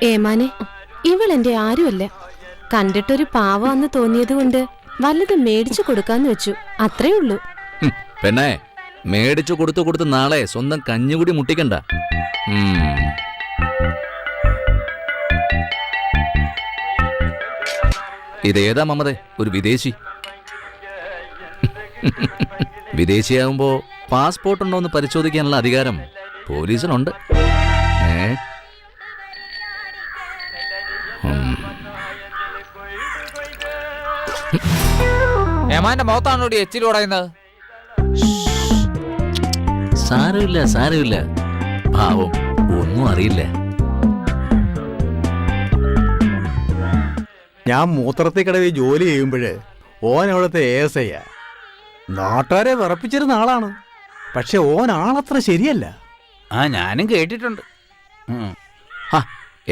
ഏമാനെ, ഇവളെന്റെ ആരുമല്ല. കണ്ടിട്ടൊരു പാവാന്ന് തോന്നിയത് കൊണ്ട് വല്ലതും മേടിച്ചു കൊടുക്കാന്ന് വെച്ചു, അത്രേ ഉള്ളൂ. പെണ്ണേ, മേടിച്ചു കൊടുത്തു നാളെ സ്വന്തം കഞ്ഞുകൂടി മുട്ടിക്കണ്ട. ഇതേതാ മമതേ, ഒരു വിദേശി? വിദേശിയാവുമ്പോ പാസ്പോർട്ട് ഉണ്ടോ എന്ന് പരിശോധിക്കാനുള്ള അധികാരം പോലീസിനുണ്ട്. ഏമാന്റെ മുഖത്താണോടി എച്ചിൽ ഉടയുന്നത്? സാരമില്ല, പാവം ഒന്നും അറിയില്ല. ഞാൻ മൂത്രത്തിൽ കടവിൽ ജോലി ചെയ്യുമ്പോഴ് ഓൻ അവിടുത്തെ ASI നാട്ടുകാരെ വിറപ്പിച്ചിരുന്ന ആളാണ്. പക്ഷെ ഓൻ ആളത്ര ശരിയല്ല. ഞാനും കേട്ടിട്ടുണ്ട്.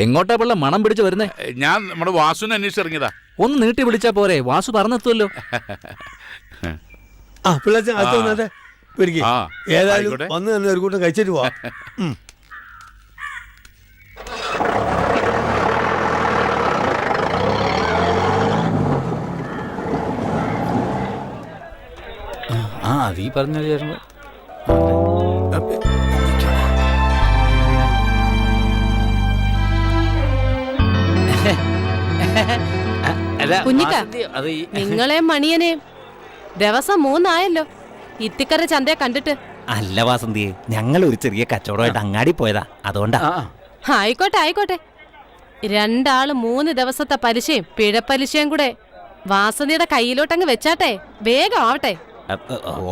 എങ്ങോട്ടാ പിള്ള മണം പിടിച്ചു വരുന്നേ? ഞാൻ നമ്മുടെ വാസുവിനെ അന്വേഷിച്ചിറങ്ങിയതാ. ഒന്ന് നീട്ടി വിളിച്ചാ പോരെ, വാസു പറഞ്ഞെത്തുമല്ലോ. ഏതായാലും വന്ന് തന്നെ ഒരു കൂട്ടം കഴിച്ചിട്ട് പോവാ. അതീ പറഞ്ഞത് ചേർന്ന് കുഞ്ഞിക്ക, നിങ്ങളെ മണിയനെ ദിവസം 3 ആയല്ലോ ഇത്തിക്കര ചന്തയെ കണ്ടിട്ട്. അല്ല വാസന്തിയെ, ഞങ്ങൾ ഒരു ചെറിയ കച്ചവടമായിട്ട് അങ്ങാടി പോയതാ, അതുകൊണ്ടാ. ആയിക്കോട്ടെ. 2 ആള് 3 ദിവസത്തെ പലിശയും പിഴപ്പലിശയും കൂടെ വാസന്തിയുടെ കയ്യിലോട്ടങ്ങ് വെച്ചാട്ടെ, വേഗം ആവട്ടെ.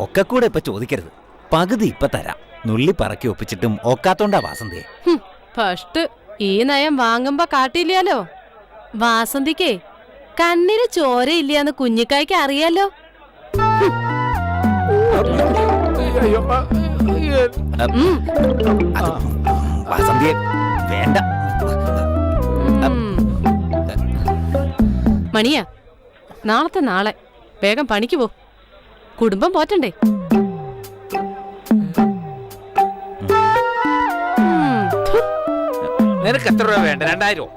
ഒക്കെ കൂടെ ഇപ്പൊ ചോദിക്കരുത്, പകുതി ഇപ്പൊ തരാം. നുള്ളി പറക്കി ഒപ്പിച്ചിട്ടും ഒക്കാത്തോണ്ടാ വാസന്തിയെ. ഫസ്റ്റ് ഈ നയം വാങ്ങുമ്പോ കാട്ടില്ലാലോ. വാസന്തിക്കേ കണ്ണിന് ചോരയില്ലാന്ന് കുഞ്ഞിക്കായ്ക്ക് അറിയാലോ. വാസന്തിയെ വേണ്ട. മണിയാ, നാളത്തെ നാളെ വേഗം പണിക്ക് പോ, കുടുംബം പോറ്റണ്ടേ. നിനക്ക് എത്ര രൂപ വേണ്ട? 2000?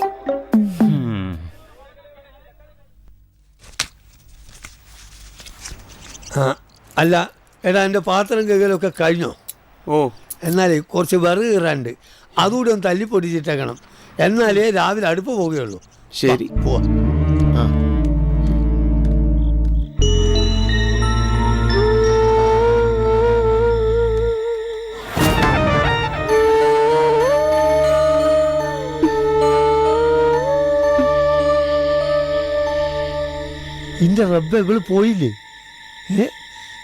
അല്ല എടാ, എൻ്റെ പാത്രം കഴുകലൊക്കെ കഴിഞ്ഞോ? എന്നാലേ കുറച്ച് വിറക് കീറാണ്ട്, അതുകൂടി ഒന്ന് തല്ലിപ്പൊടിച്ചിട്ടേക്കണം. എന്നാലേ രാവിലെ അടുപ്പ് പോവുകയുള്ളൂ. ശരി, പോവാ. ഇന്റെ റബ്ബ് ഇവള് പോയില്ലേ?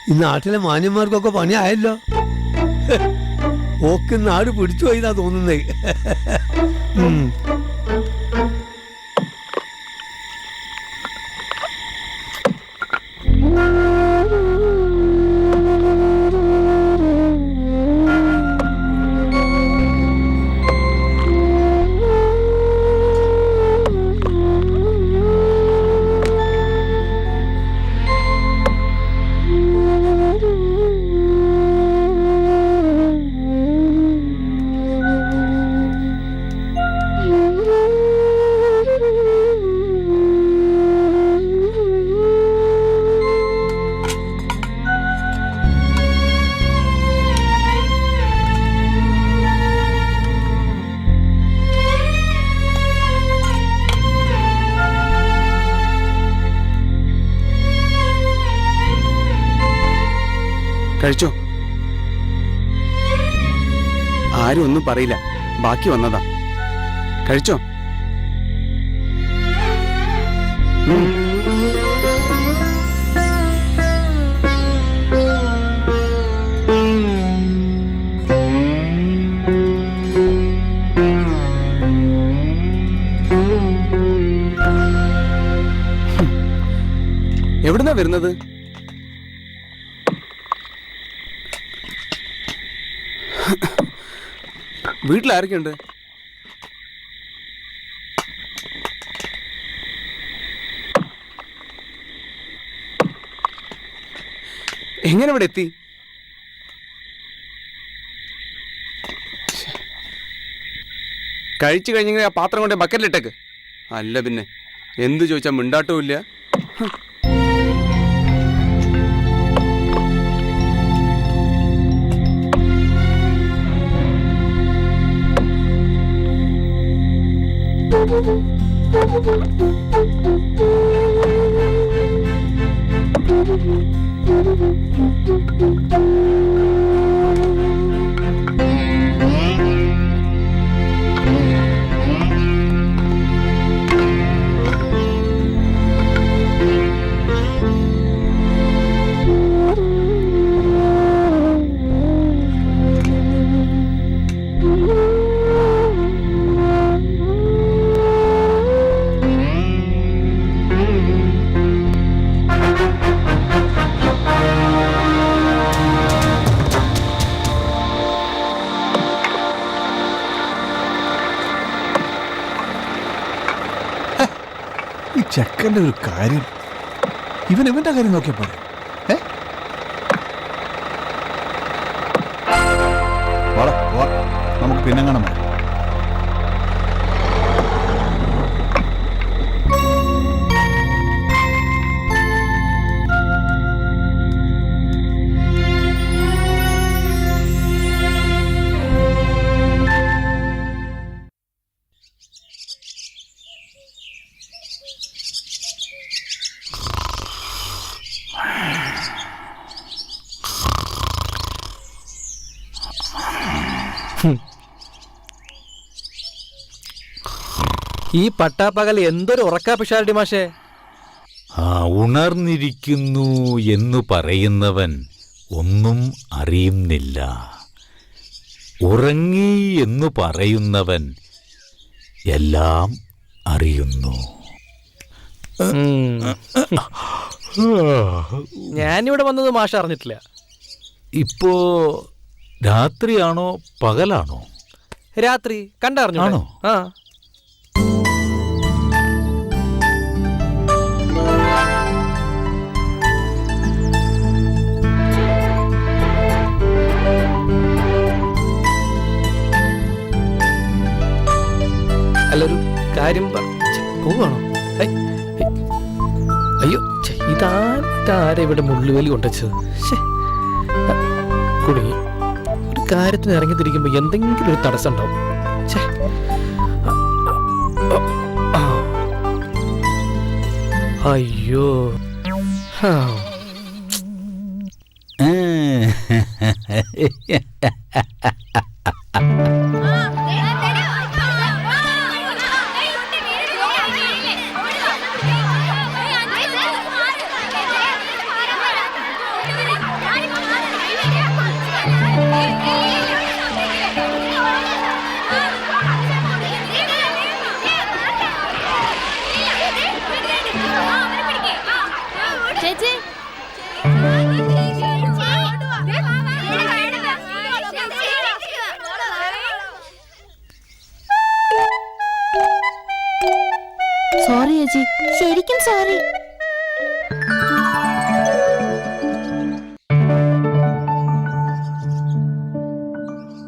ഈ നാട്ടിലെ മാന്യന്മാർക്കൊക്കെ പണിയായല്ലോ. ഓക്ക് നാട് പിടിച്ചു പോയിന്നാ തോന്നുന്നേ. കഴിച്ചോ? ആരും ഒന്നും പറയില്ല, ബാക്കി വന്നതാ. കഴിച്ചോ? എവിടുന്നാ വരുന്നത്? വീട്ടിലാരൊക്കെയുണ്ട്? എങ്ങനെ ഇവിടെ എത്തി? കഴിച്ചു കഴിഞ്ഞെങ്കിൽ ആ പാത്രം കൊണ്ട് ബക്കറ്റിലിട്ടേക്ക്. അല്ല പിന്നെ എന്ത് ചോദിച്ചാൽ മിണ്ടാട്ടവും ഇല്ല. ഈ ചെക്കൻ്റെ ഒരു കാര്യം, ഇവന്റെ കാര്യം നോക്കിയാ പോരെ. നമുക്ക് പിന്നെ കാണാം. ഈ പട്ടാപ്പകൽ എന്തൊരു ഉറക്കാ പിഷാരടി മാഷേ. ഉണർന്നിരിക്കുന്നു എന്നു പറയുന്നവൻ ഒന്നും അറിയുന്നില്ല, ഉറങ്ങി എന്നു പറയുന്നവൻ എല്ലാം അറിയുന്നു. ഞാനിവിടെ വന്നത് മാഷ അറിഞ്ഞിട്ടില്ല. ഇപ്പോ രാത്രിയാണോ പകലാണോ? രാത്രി കണ്ടറിഞ്ഞോ? ആണോ? ആ അല്ലൊരു കാര്യം പോവാണോ? അയ്യോ, ഇതാരെ ഇവിടെ മുള്ളുവേലി കൊണ്ടുവച്ചത്. കുടുങ്ങി. ഒരു കാര്യത്തിന് ഇറങ്ങി തിരിക്കുമ്പോ എന്തെങ്കിലും ഒരു തടസ്സം ഉണ്ടാവും. അയ്യോ, ചേച്ചി സോറി ചേച്ചി, ശരിക്കും സോറി.